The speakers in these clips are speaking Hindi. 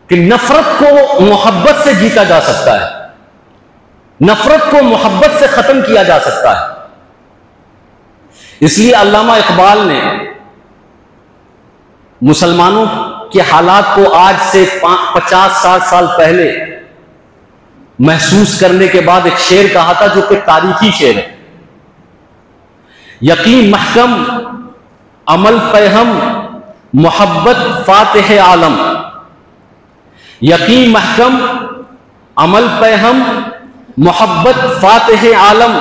कि नफरत को मोहब्बत से जीता जा सकता है, नफरत को मोहब्बत से खत्म किया जा सकता है। इसलिए अल्लामा इकबाल ने मुसलमानों के हालात को आज से 50-60 साल पहले महसूस करने के बाद एक शेर कहा था, जो कि तारीखी शेर है। यकीन महकम अमल पे हम मोहब्बत फातिह आलम, यकीन महकम अमल पे हम मोहब्बत फातिह आलम,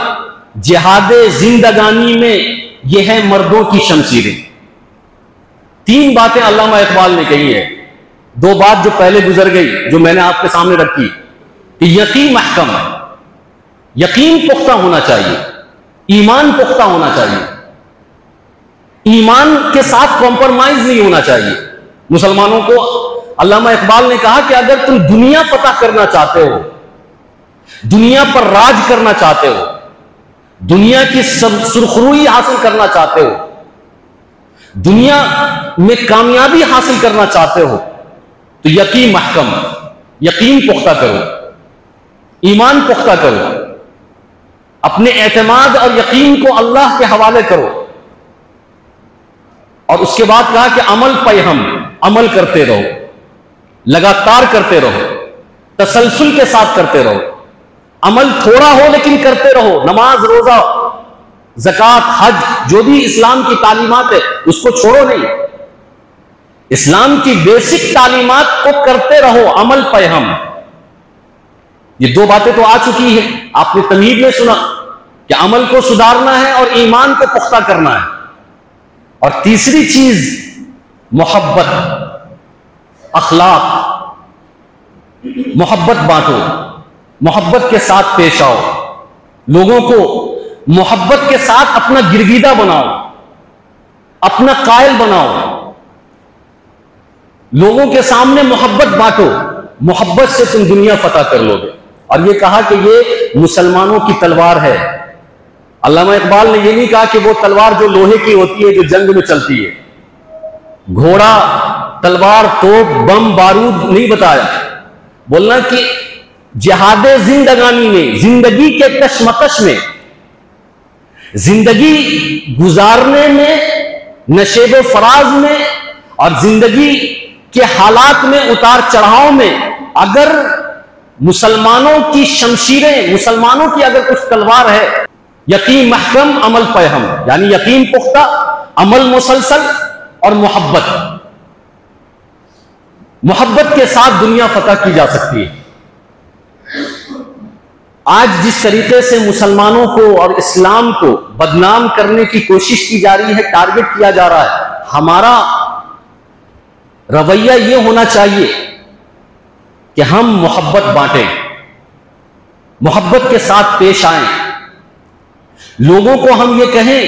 जिहादे जिंदगानी में यह है मर्दों की शमशीरें। 3 बातें अल्लामा इकबाल ने कही है। 2 बात जो पहले गुजर गई, जो मैंने आपके सामने रखी, कि यकीन महकम है, यकीन पुख्ता होना चाहिए, ईमान पुख्ता होना चाहिए, ईमान के साथ कॉम्प्रोमाइज नहीं होना चाहिए। मुसलमानों को अल्लामा इकबाल ने कहा कि अगर तुम दुनिया फतह करना चाहते हो, दुनिया पर राज करना चाहते हो, दुनिया की सुरखरुई हासिल करना चाहते हो, दुनिया में कामयाबी हासिल करना चाहते हो, तो यकीन महकम, यकीन पुख्ता करो, ईमान पुख्ता करो, अपने एतमाद और यकीन को अल्लाह के हवाले करो। और उसके बाद कहा कि अमल पे हम, अमल करते रहो, लगातार करते रहो, तसलसल के साथ करते रहो। अमल थोड़ा हो लेकिन करते रहो। नमाज, रोजा, ज़कात, हज, जो भी इस्लाम की तालीमात है उसको छोड़ो नहीं। इस्लाम की बेसिक तालीमात को करते रहो, अमल पे हम। ये 2 बातें तो आ चुकी है, आपने तमीद में सुना कि अमल को सुधारना है और ईमान को पुख्ता करना है। और तीसरी चीज मोहब्बत, अखलाक, मोहब्बत बांटो, मोहब्बत के साथ पेश आओ, लोगों को मोहब्बत के साथ अपना गिरगिदा बनाओ, अपना कायल बनाओ, लोगों के सामने मोहब्बत बांटो। मोहब्बत से तुम दुनिया फतह कर लोगे। और ये कहा कि ये मुसलमानों की तलवार है। अल्लामा इकबाल ने ये नहीं कहा कि वो तलवार जो लोहे की होती है, जो जंग में चलती है। घोड़ा, तलवार, तोप, बम, बारूद नहीं बताया। बोलना कि जिहादे जिंदगानी में, जिंदगी के कशमकश में, जिंदगी गुजारने में, नशेब फराज में और जिंदगी के हालात में, उतार चढ़ाव में, अगर मुसलमानों की शमशीरें, मुसलमानों की अगर कुछ तलवार है, यकीन महकम अमल पे हम, यानी यकीन पुख्ता, अमल मुसलसल और मोहब्बत। मोहब्बत के साथ दुनिया फतह की जा सकती है। आज जिस तरीके से मुसलमानों को और इस्लाम को बदनाम करने की कोशिश की जा रही है, टारगेट किया जा रहा है, हमारा रवैया यह होना चाहिए कि हम मोहब्बत बांटें, मोहब्बत के साथ पेश आएं। लोगों को हम ये कहें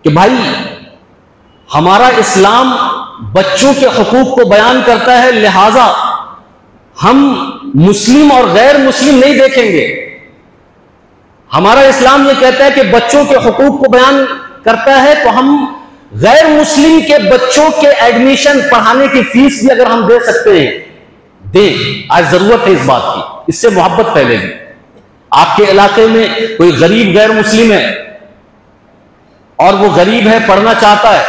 कि भाई हमारा इस्लाम बच्चों के हुकूक को बयान करता है, लिहाजा हम मुस्लिम और गैर मुस्लिम नहीं देखेंगे। हमारा इस्लाम ये कहता है कि बच्चों के हुकूक को बयान करता है, तो हम गैर मुस्लिम के बच्चों के एडमिशन, पढ़ाने की फीस भी अगर हम दे सकते हैं, दें। आज जरूरत है इस बात की, इससे मोहब्बत फैलेगी। आपके इलाके में कोई गरीब गैर मुस्लिम है और वो गरीब है, पढ़ना चाहता है,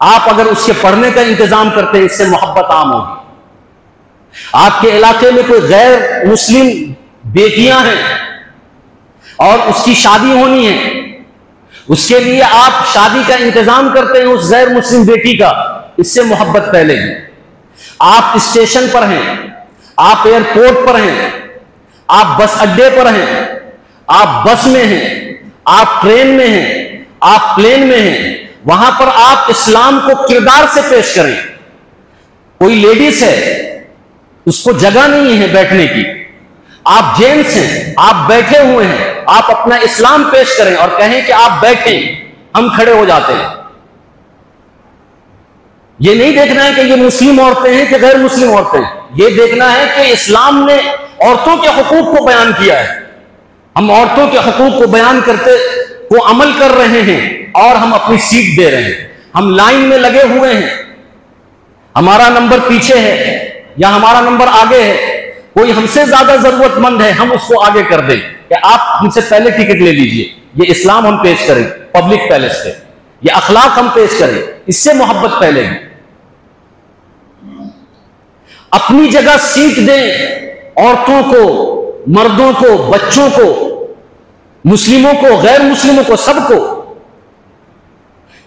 आप अगर उसके पढ़ने का इंतजाम करते हैं, इससे मोहब्बत आम होगी। आपके इलाके में कोई गैर मुस्लिम बेटियां हैं और उसकी शादी होनी है, उसके लिए आप शादी का इंतजाम करते हैं उस गैर मुस्लिम बेटी का, इससे मोहब्बत फैलेगी। आप स्टेशन पर हैं, आप एयरपोर्ट पर हैं, आप बस अड्डे पर हैं, आप बस में हैं, आप ट्रेन में हैं, आप प्लेन में हैं, वहां पर आप इस्लाम को किरदार से पेश करें। कोई लेडीज है, उसको जगह नहीं है बैठने की, आप जेंट्स हैं, आप बैठे हुए हैं, आप अपना इस्लाम पेश करें और कहें कि आप बैठें, हम खड़े हो जाते हैं। ये नहीं देखना है कि ये मुस्लिम औरतें हैं कि गैर मुस्लिम औरतें हैं, ये देखना है कि इस्लाम ने औरतों के हुकूक को बयान किया है। हम औरतों के हुकूक को बयान करते को अमल कर रहे हैं और हम अपनी सीट दे रहे हैं। हम लाइन में लगे हुए हैं, हमारा नंबर पीछे है या हमारा नंबर आगे है, कोई हमसे ज्यादा जरूरतमंद है, हम उसको आगे कर दें कि आप हमसे पहले टिकट ले लीजिए। ये इस्लाम हम पेश करें पब्लिक पैलेस पे, ये अखलाक हम पेश करें, इससे मोहब्बत फैलेगी। अपनी जगह सीट दें औरतों को, मर्दों को, बच्चों को, मुस्लिमों को, गैर मुस्लिमों को, सबको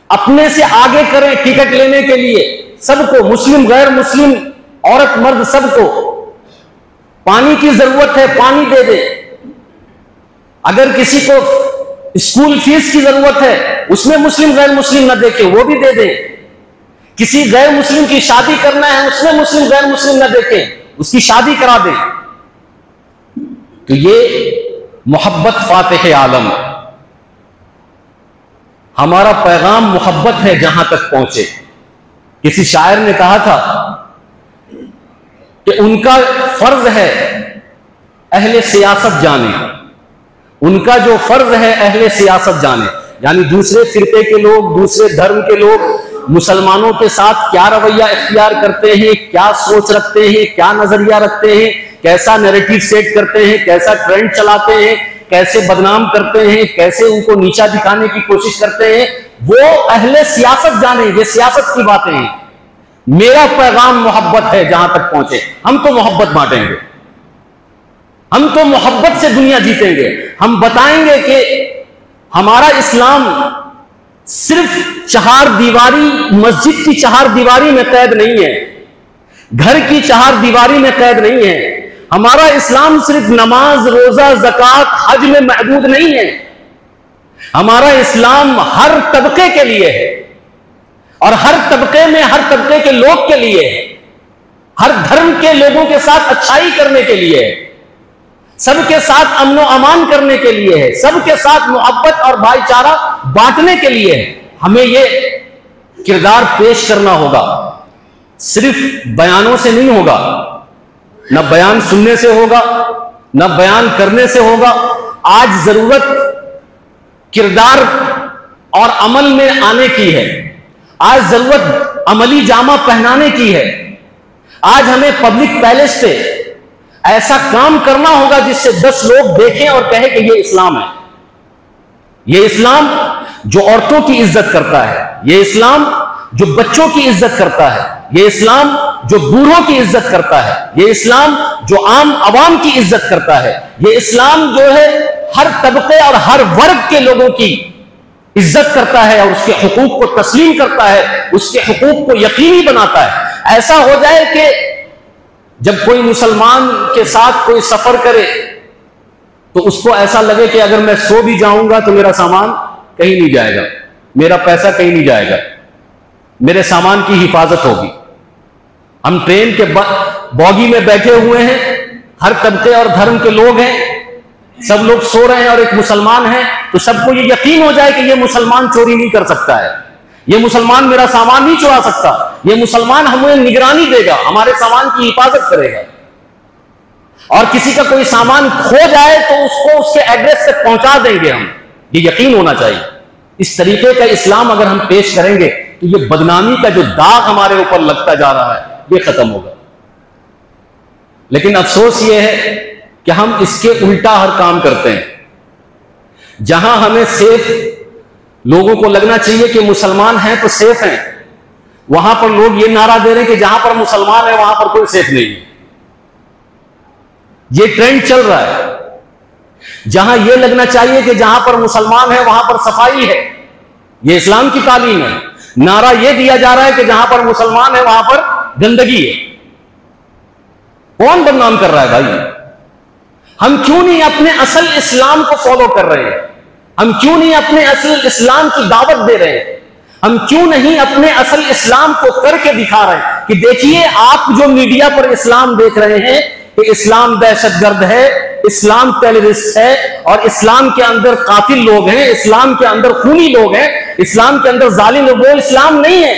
अपने से आगे करें टिकट लेने के लिए, सबको, मुस्लिम गैर मुस्लिम, औरत मर्द, सबको। पानी की जरूरत है, पानी दे दे। अगर किसी को स्कूल फीस की जरूरत है, उसमें मुस्लिम गैर मुस्लिम ना देखे, वो भी दे दे। किसी गैर मुस्लिम की शादी करना है, उसमें मुस्लिम गैर मुस्लिम ना देखे, उसकी शादी करा दे। तो ये मोहब्बत फातिह आलम, हमारा पैगाम मोहब्बत है जहां तक पहुंचे। किसी शायर ने कहा था कि उनका फर्ज है अहले सियासत जाने, उनका जो फर्ज है अहले सियासत जाने, यानी दूसरे फिरके के लोग, दूसरे धर्म के लोग मुसलमानों के साथ क्या रवैया इख्तियार करते हैं, क्या सोच रखते हैं, क्या नजरिया रखते हैं, कैसा नैरेटिव सेट करते हैं, कैसा ट्रेंड चलाते हैं, कैसे बदनाम करते हैं, कैसे उनको नीचा दिखाने की कोशिश करते हैं, वो अहले सियासत जाने। ये सियासत की बातें हैं। मेरा पैगाम मोहब्बत है जहां तक पहुंचे। हम तो मोहब्बत बांटेंगे, हम तो मोहब्बत से दुनिया जीतेंगे। हम बताएंगे कि हमारा इस्लाम सिर्फ चार दीवारी, मस्जिद की चार दीवारी में कैद नहीं है, घर की चार दीवारी में कैद नहीं है। हमारा इस्लाम सिर्फ नमाज, रोजा, ज़कात, हज में महदूद नहीं है। हमारा इस्लाम हर तबके के लिए है और हर तबके में हर तबके के लोग के लिए है, हर धर्म के लोगों के साथ अच्छाई करने के लिए है, सबके साथ अमन व अमान करने के लिए है, सबके साथ मोहब्बत और भाईचारा बांटने के लिए है। हमें यह किरदार पेश करना होगा, सिर्फ बयानों से नहीं होगा, न बयान सुनने से होगा, न बयान करने से होगा। आज जरूरत किरदार और अमल में आने की है। आज जरूरत अमली जामा पहनाने की है। आज हमें पब्लिक पैलेस पे ऐसा काम करना होगा जिससे 10 लोग देखें और कहें कि ये इस्लाम है। ये इस्लाम जो औरतों की इज्जत करता है, ये इस्लाम जो बच्चों की इज्जत करता है, ये इस्लाम जो बूढ़ों की इज्जत करता है, ये इस्लाम जो आम आवाम की इज्जत करता है, ये इस्लाम जो है हर तबके और हर वर्ग के लोगों की इज्जत करता है और उसके हुकूक को तस्लीम करता है, उसके हुकूक को यकीनी बनाता है। ऐसा हो जाए कि जब कोई मुसलमान के साथ कोई सफर करे तो उसको ऐसा लगे कि अगर मैं सो भी जाऊंगा तो मेरा सामान कहीं नहीं जाएगा, मेरा पैसा कहीं नहीं जाएगा, मेरे सामान की हिफाजत होगी। हम ट्रेन के बॉगी में बैठे हुए हैं, हर तबके और धर्म के लोग हैं, सब लोग सो रहे हैं और एक मुसलमान है, तो सबको ये यकीन हो जाए कि ये मुसलमान चोरी नहीं कर सकता है, ये मुसलमान मेरा सामान नहीं चुरा सकता, ये मुसलमान हमें निगरानी देगा, हमारे सामान की हिफाजत करेगा। और किसी का कोई सामान खो जाए तो उसको उसके एड्रेस तक पहुंचा देंगे हम, ये यकीन होना चाहिए। इस तरीके का इस्लाम अगर हम पेश करेंगे तो ये बदनामी का जो दाग हमारे ऊपर लगता जा रहा है ये खत्म होगा। लेकिन अफसोस ये है कि हम इसके उल्टा हर काम करते हैं। जहां हमें सेफ, लोगों को लगना चाहिए कि मुसलमान हैं तो सेफ हैं, वहां पर लोग ये नारा दे रहे हैं कि जहां पर मुसलमान है वहां पर कोई सेफ नहीं है। ये ट्रेंड चल रहा है। जहां यह लगना चाहिए कि जहां पर मुसलमान है वहां पर सफाई है, यह इस्लाम की तालीम है, नारा यह दिया जा रहा है कि जहां पर मुसलमान है वहां पर गंदगी है। कौन बदनाम कर रहा है भाई? हम क्यों नहीं अपने असल इस्लाम को फॉलो कर रहे हैं? हम क्यों नहीं अपने असल इस्लाम की दावत दे रहे हैं? हम क्यों नहीं अपने असल इस्लाम को करके दिखा रहे हैं कि देखिए आप जो मीडिया पर इस्लाम देख रहे हैं कि इस्लाम दहशतगर्द है, इस्लाम टेररिस्ट है और इस्लाम के अंदर कातिल लोग हैं, इस्लाम के अंदर खूनी लोग हैं, इस्लाम के अंदर जालिम लोग, वो इस्लाम नहीं है,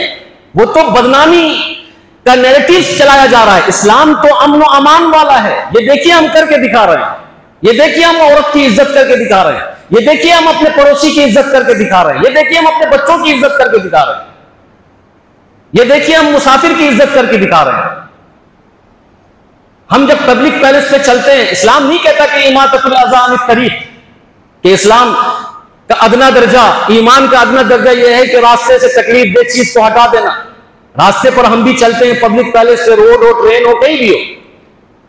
वो तो बदनामी का नैरेटिव चलाया जा रहा है। इस्लाम तो अमन व अमान वाला है। ये देखिए हम करके दिखा रहे हैं, ये देखिए हम औरत की इज्जत करके दिखा रहे हैं, ये देखिए हम अपने पड़ोसी की इज्जत करके दिखा रहे हैं, ये देखिए हम अपने बच्चों की इज्जत करके दिखा रहे हैं। ये देखिए, हम मुसाफिर की इज्जत करके दिखा रहे हैं। हम जब पब्लिक पैलेस पे चलते हैं, इस्लाम नहीं कहता कि इमाततुल अज़ा अनित तरीक़, कि इस्लाम का अदना दर्जा, ईमान का अदना दर्जा यह है कि रास्ते से तकलीफ दे चीज को हटा देना। रास्ते पर हम भी चलते हैं, पब्लिक पैलेस पे, रोड हो, ट्रेन हो, कहीं भी हो,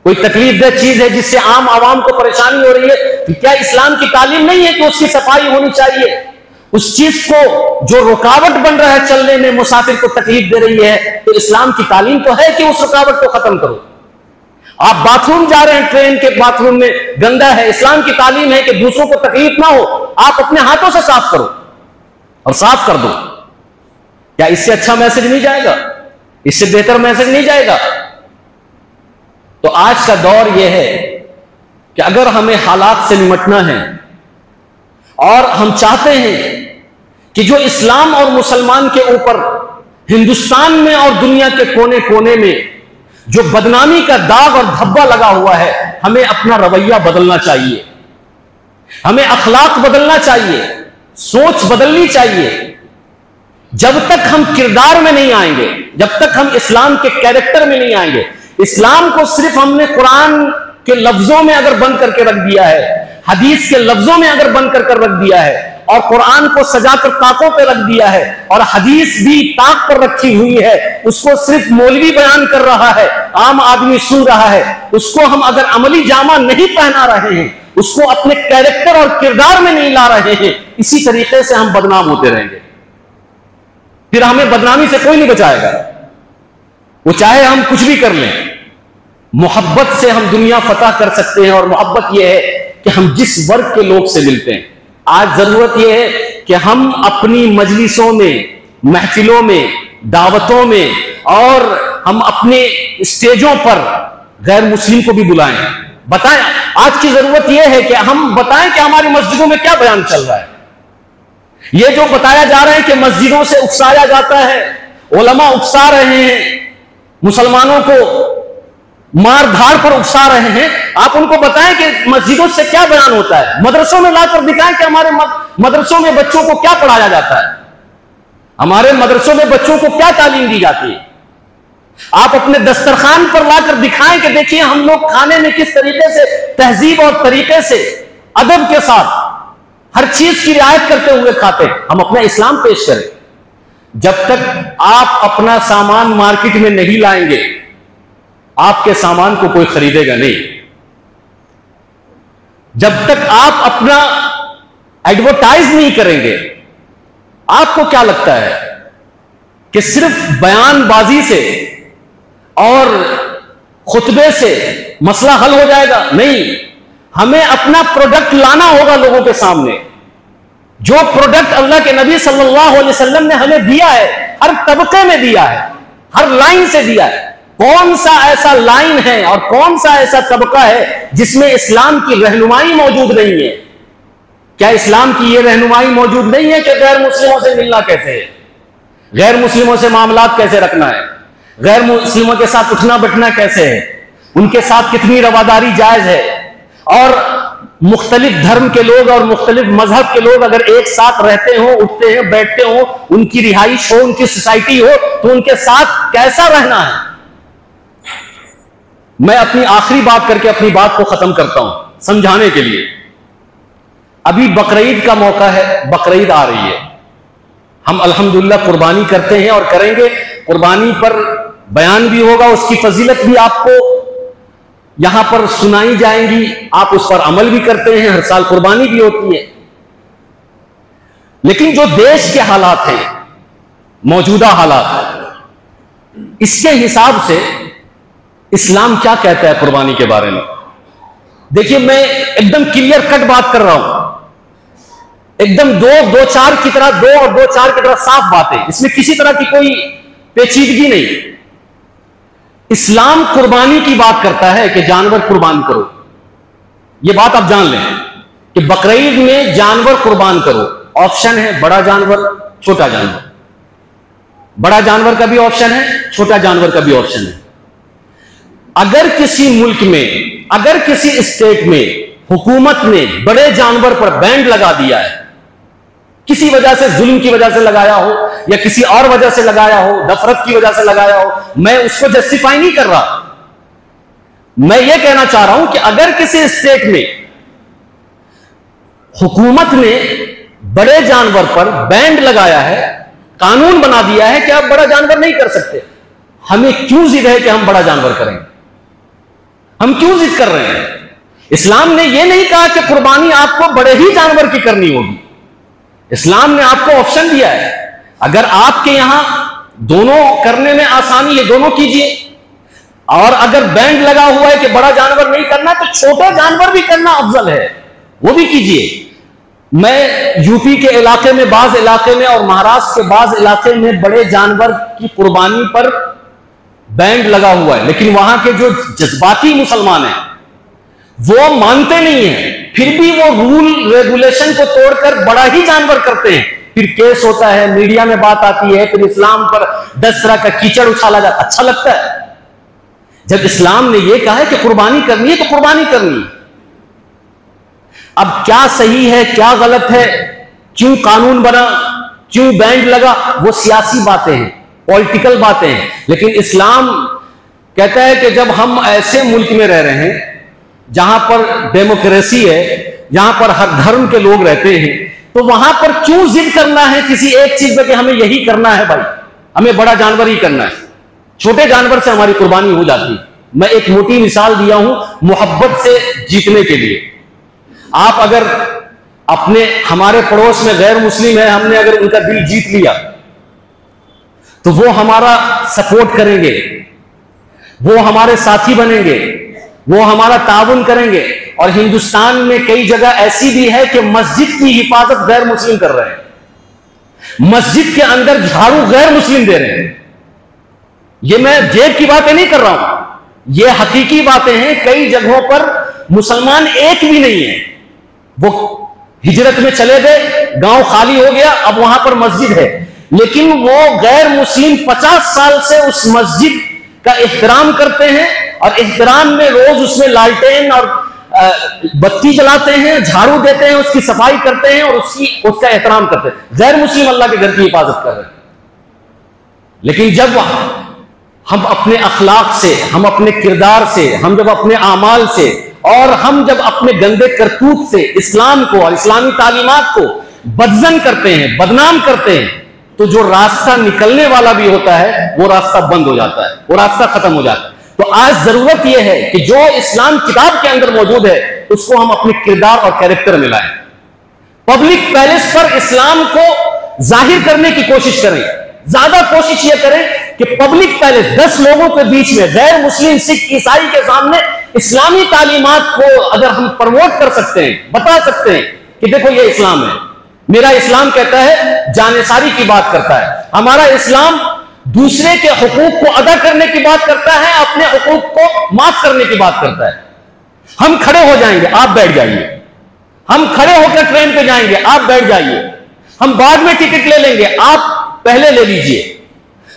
कोई तकलीफ दे चीज है जिससे आम आवाम को परेशानी हो रही है, तो क्या इस्लाम की तालीम नहीं है कि उसकी सफाई होनी चाहिए? उस चीज को जो रुकावट बन रहा है चलने में, मुसाफिर को तकलीफ दे रही है, तो इस्लाम की तालीम तो है कि उस रुकावट को खत्म करो। आप बाथरूम जा रहे हैं, ट्रेन के बाथरूम में गंदा है, इस्लाम की तालीम है कि दूसरों को तकलीफ ना हो, आप अपने हाथों से साफ करो और साफ कर दो। क्या इससे अच्छा मैसेज नहीं जाएगा? इससे बेहतर मैसेज नहीं जाएगा? तो आज का दौर यह है कि अगर हमें हालात से निपटना है और हम चाहते हैं कि जो इस्लाम और मुसलमान के ऊपर हिंदुस्तान में और दुनिया के कोने कोने में जो बदनामी का दाग और धब्बा लगा हुआ है, हमें अपना रवैया बदलना चाहिए, हमें अखलाक बदलना चाहिए, सोच बदलनी चाहिए। जब तक हम किरदार में नहीं आएंगे, जब तक हम इस्लाम के कैरेक्टर में नहीं आएंगे, इस्लाम को सिर्फ हमने कुरान के लफ्जों में अगर बंद करके रख दिया है, हदीस के लफ्जों में अगर बंद कर रख दिया है, और कुरान को सजाकर ताकों पे रख दिया है, और हदीस भी ताक पर रखी हुई है, उसको सिर्फ मौलवी बयान कर रहा है, आम आदमी सुन रहा है, उसको हम अगर अमली जामा नहीं पहना रहे हैं, उसको अपने कैरेक्टर और किरदार में नहीं ला रहे हैं, इसी तरीके से हम बदनाम होते रहेंगे। फिर हमें बदनामी से कोई नहीं बचाएगा, वो चाहे हम कुछ भी कर लें। मोहब्बत से हम दुनिया फतह कर सकते हैं, और मोहब्बत यह है कि हम जिस वर्ग के लोग से मिलते हैं, आज जरूरत यह है कि हम अपनी मजलिसों में, महफिलों में, दावतों में, और हम अपने स्टेजों पर गैर मुस्लिम को भी बुलाएं, बताएं। आज की जरूरत यह है कि हम बताएं कि हमारी मस्जिदों में क्या बयान चल रहा है। ये जो बताया जा रहा है कि मस्जिदों से उकसाया जाता है, उलमा उकसा रहे हैं, मुसलमानों को मार धाड़ पर उकसा रहे हैं, आप उनको बताएं कि मस्जिदों से क्या बयान होता है। मदरसों में लाकर दिखाएं कि हमारे मदरसों में बच्चों को क्या पढ़ाया जाता है, हमारे मदरसों में बच्चों को क्या तालीम दी जाती है। आप अपने दस्तरखान पर लाकर दिखाएं कि देखिए हम लोग खाने में किस तरीके से तहजीब और तरीके से अदब के साथ हर चीज की रियायत करते हुए खाते हैं। हम अपना इस्लाम पेश करें। जब तक आप अपना सामान मार्केट में नहीं लाएंगे, आपके सामान को कोई खरीदेगा नहीं। जब तक आप अपना एडवर्टाइज नहीं करेंगे, आपको क्या लगता है कि सिर्फ बयानबाजी से और खुतबे से मसला हल हो जाएगा? नहीं, हमें अपना प्रोडक्ट लाना होगा लोगों के सामने। जो प्रोडक्ट अल्लाह के नबी सल्लल्लाहु अलैहि वसल्लम ने हमें दिया है, हर तबके में दिया है, हर लाइन से दिया है। कौन सा ऐसा लाइन है और कौन सा ऐसा तबका है जिसमें इस्लाम की रहनुमाई मौजूद नहीं है? क्या इस्लाम की यह रहनुमाई मौजूद नहीं है कि गैर मुस्लिमों से मिलना कैसे है, गैर मुस्लिमों से मामलात कैसे रखना है, गैर मुस्लिमों के साथ उठना बैठना कैसे है, उनके साथ कितनी रवादारी जायज है? और मुख्तलिफ धर्म के लोग और मुख्तलिफ मजहब के लोग अगर एक साथ रहते हो, उठते हैं, बैठते हो, उनकी रिहाइश हो, उनकी सोसाइटी हो, तो उनके साथ कैसा रहना है? मैं अपनी आखिरी बात करके अपनी बात को खत्म करता हूं, समझाने के लिए। अभी बकरीद का मौका है, बकरीद आ रही है। हम अल्हम्दुलिल्लाह कुर्बानी करते हैं और करेंगे। कुर्बानी पर बयान भी होगा, उसकी फजीलत भी आपको यहां पर सुनाई जाएंगी, आप उस पर अमल भी करते हैं, हर साल कुर्बानी भी होती है। लेकिन जो देश के हालात हैं, मौजूदा हालात, इसके हिसाब से इस्लाम क्या कहता है कुर्बानी के बारे में? देखिए, मैं एकदम क्लियर कट बात कर रहा हूं, एकदम दो चार की तरह, दो और दो चार की तरह साफ बातें, इसमें किसी तरह की कोई पेचीदगी नहीं। इस्लाम कुर्बानी की बात करता है कि जानवर कुर्बान करो। यह बात आप जान लें कि बकरीद में जानवर कुर्बान करो। ऑप्शन है बड़ा जानवर, छोटा जानवर। बड़ा जानवर का भी ऑप्शन है, छोटा जानवर का भी ऑप्शन है। अगर किसी मुल्क में, अगर किसी स्टेट में हुकूमत ने बड़े जानवर पर बैंड लगा दिया है, किसी वजह से, जुल्म की वजह से लगाया हो या किसी और वजह से लगाया हो, नफरत की वजह से लगाया हो, मैं उसको जस्टिफाई नहीं कर रहा। मैं ये कहना चाह रहा हूं कि अगर किसी स्टेट में हुकूमत ने बड़े जानवर पर बैंड लगाया है, कानून बना दिया है कि आप बड़ा जानवर नहीं कर सकते, हमें क्यों जिद है कि हम बड़ा जानवर करें? हम क्यों जिद कर रहे हैं? इस्लाम ने यह नहीं कहा कि कुर्बानी आपको बड़े ही जानवर की करनी होगी। इस्लाम ने आपको ऑप्शन दिया है, अगर आपके यहां दोनों करने में आसानी है, दोनों कीजिए। और अगर बैंड लगा हुआ है कि बड़ा जानवर नहीं करना, तो छोटा जानवर भी करना अफजल है, वो भी कीजिए। मैं यूपी के इलाके में, बाज इलाके में, और महाराष्ट्र के बाज इलाके में बड़े जानवर की कुर्बानी पर बैंड लगा हुआ है, लेकिन वहां के जो जज्बाती मुसलमान हैं वो मानते नहीं है, फिर भी वो रूल रेगुलेशन को तोड़कर बड़ा ही जानवर करते हैं। फिर केस होता है, मीडिया में बात आती है, फिर इस्लाम पर 10 तरह का कीचड़ उछाला जाता। अच्छा लगता है जब इस्लाम ने यह कहा है कि कुर्बानी करनी है तो कुर्बानी करनी है। अब क्या सही है, क्या गलत है, क्यों कानून बना, क्यों बैंड लगा, वो सियासी बातें हैं, पॉलिटिकल बातें हैं। लेकिन इस्लाम कहता है कि जब हम ऐसे मुल्क में रह रहे हैं जहां पर डेमोक्रेसी है, जहां पर हर धर्म के लोग रहते हैं, तो वहां पर क्यों जिद करना है किसी एक चीज में कि हमें यही करना है? भाई, हमें बड़ा जानवर ही करना है, छोटे जानवर से हमारी कुर्बानी हो जाती है। मैं एक मोटी मिसाल दिया हूं मोहब्बत से जीतने के लिए। आप अगर अपने, हमारे पड़ोस में गैर मुस्लिम है, हमने अगर उनका दिल जीत लिया तो वो हमारा सपोर्ट करेंगे, वो हमारे साथी बनेंगे, वो हमारा ताउन करेंगे। और हिंदुस्तान में कई जगह ऐसी भी है कि मस्जिद की हिफाजत गैर मुस्लिम कर रहे हैं, मस्जिद के अंदर झाड़ू गैर मुस्लिम दे रहे हैं। ये मैं जेब की बातें नहीं कर रहा हूं, ये हकीकी बातें हैं। कई जगहों पर मुसलमान एक भी नहीं है, वो हिजरत में चले गए, गांव खाली हो गया, अब वहां पर मस्जिद है, लेकिन वो गैर मुस्लिम 50 साल से उस मस्जिद का एहतराम करते हैं और एहतराम में रोज उसमें लालटेन और बत्ती जलाते हैं, झाड़ू देते हैं, उसकी सफाई करते हैं और उसका एहतराम करते हैं। गैर मुस्लिम अल्लाह के घर की हिफाजत कर रहे हैं। लेकिन जब हम अपने अखलाक से, हम अपने किरदार से, हम जब अपने आमाल से और हम जब अपने गंदे करतूत से इस्लाम को और इस्लामी तालीमात को बदजन करते हैं, बदनाम करते हैं, तो जो रास्ता निकलने वाला भी होता है वो रास्ता बंद हो जाता है, वो रास्ता खत्म हो जाता है। तो आज जरूरत यह है कि जो इस्लाम किताब के अंदर मौजूद है उसको हम अपने किरदार और कैरेक्टर में लाएं। पब्लिक पैलेस पर इस्लाम को जाहिर करने की कोशिश करें, ज्यादा कोशिश यह करें कि पब्लिक पैलेस 10 लोगों के बीच में, गैर मुस्लिम, सिख, ईसाई के सामने इस्लामी तालीमात को अगर हम प्रमोट कर सकते हैं, बता सकते हैं कि देखो ये इस्लाम है, मेरा इस्लाम कहता है जानेसारी की बात करता है, हमारा इस्लाम दूसरे के हुकूक को अदा करने की बात करता है, अपने हुकूक को माफ करने की बात करता है। हम खड़े हो जाएंगे, आप बैठ जाइए, हम खड़े होकर ट्रेन पे जाएंगे, आप बैठ जाइए, हम बाद में टिकट ले लेंगे, आप पहले ले लीजिए,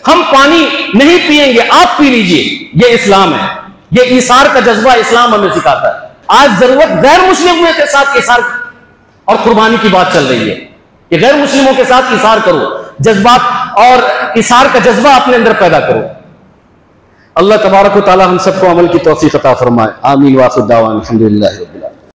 हम पानी नहीं पिएंगे, आप पी लीजिए। यह इस्लाम है, यह ईसार का जज्बा इस्लाम हमें सिखाता है। आज जरूरत गैर मुस्लिमों के साथ ईसार और कुर्बानी की बात चल रही है कि गैर मुस्लिमों के साथ ईसार करो, जज्बात और ईसार का जज्बा अपने अंदर पैदा करो। अल्लाह तबारक व तआला हम सबको अमल की तौफीक अता फरमाए। आमीन। वाखिर दावाना अल्हम्दुलिल्लाह।